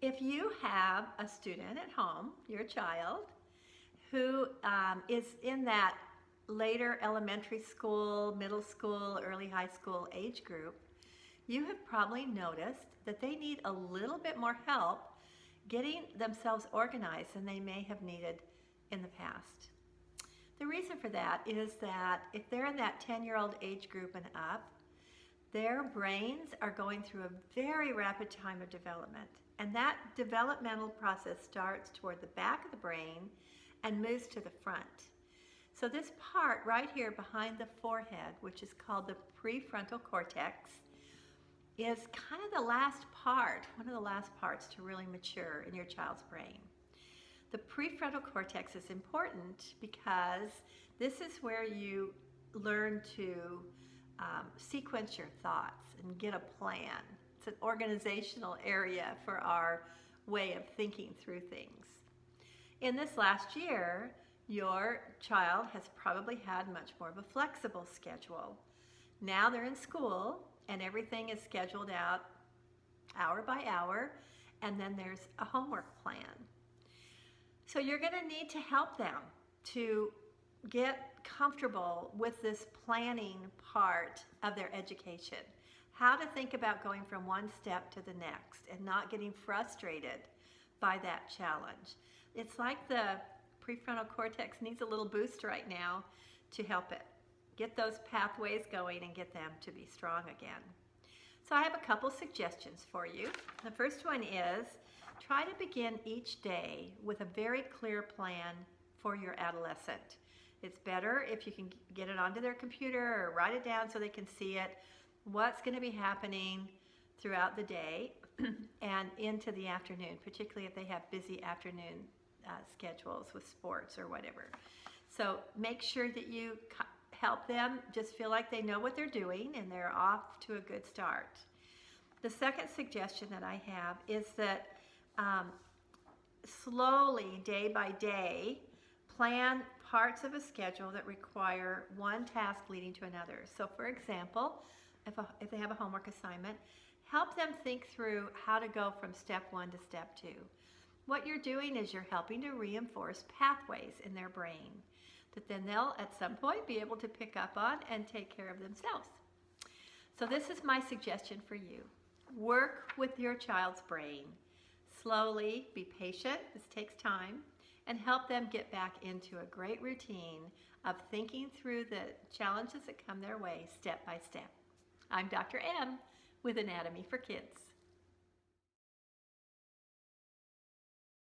If you have a student at home, your child, who is in that later elementary school, middle school, early high school age group, you have probably noticed that they need a little bit more help getting themselves organized than they may have needed in the past. The reason for that is that if they're in that 10-year-old age group and up, their brains are going through a very rapid time of development. And that developmental process starts toward the back of the brain and moves to the front. So this part right here behind the forehead, which is called the prefrontal cortex, is kind of the last part, one of the last parts to really mature in your child's brain. The prefrontal cortex is important because this is where you learn to sequence your thoughts and get a plan. It's an organizational area for our way of thinking through things. In this last year, your child has probably had much more of a flexible schedule. Now they're in school and everything is scheduled out hour by hour, and then there's a homework plan. So you're going to need to help them to get comfortable with this planning part of their education. How to think about going from one step to the next and not getting frustrated by that challenge. It's like the prefrontal cortex needs a little boost right now to help it. Get those pathways going and get them to be strong again. So I have a couple suggestions for you. The first one is try to begin each day with a very clear plan for your adolescent. It's better if you can get it onto their computer or write it down so they can see it, what's going to be happening throughout the day and into the afternoon, particularly if they have busy afternoon schedules with sports or whatever. So make sure that you help them just feel like they know what they're doing and they're off to a good start. The second suggestion that I have is that slowly, day by day, plan parts of a schedule that require one task leading to another. So for example, if they have a homework assignment, help them think through how to go from step one to step two. What you're doing is you're helping to reinforce pathways in their brain that then they'll at some point be able to pick up on and take care of themselves. So this is my suggestion for you. Work with your child's brain. Slowly, be patient, this takes time, and help them get back into a great routine of thinking through the challenges that come their way step by step. I'm Dr. M with Anatomy for Kids.